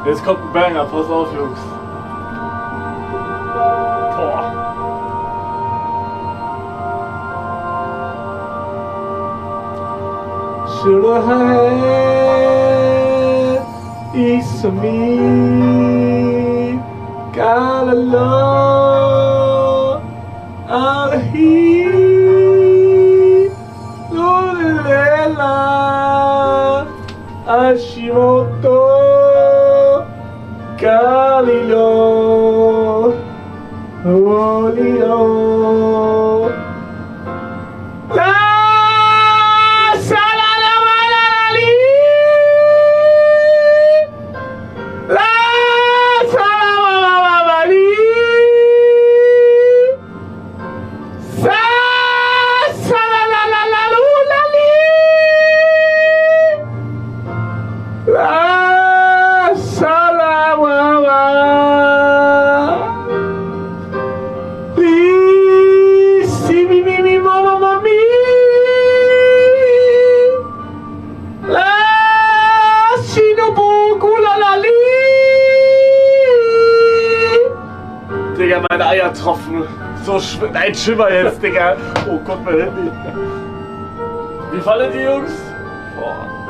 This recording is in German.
Jetzt kommt ein Banger, pass auf, Jungs. Boah. Should I have is me? Got a love out of here. Lorela Ashimoto Kalilo Olio Digga, meine Eiertropfen. So ein Schimmer jetzt, Digga. Oh Gott, mein Handy. Wie fallen die Jungs? Boah.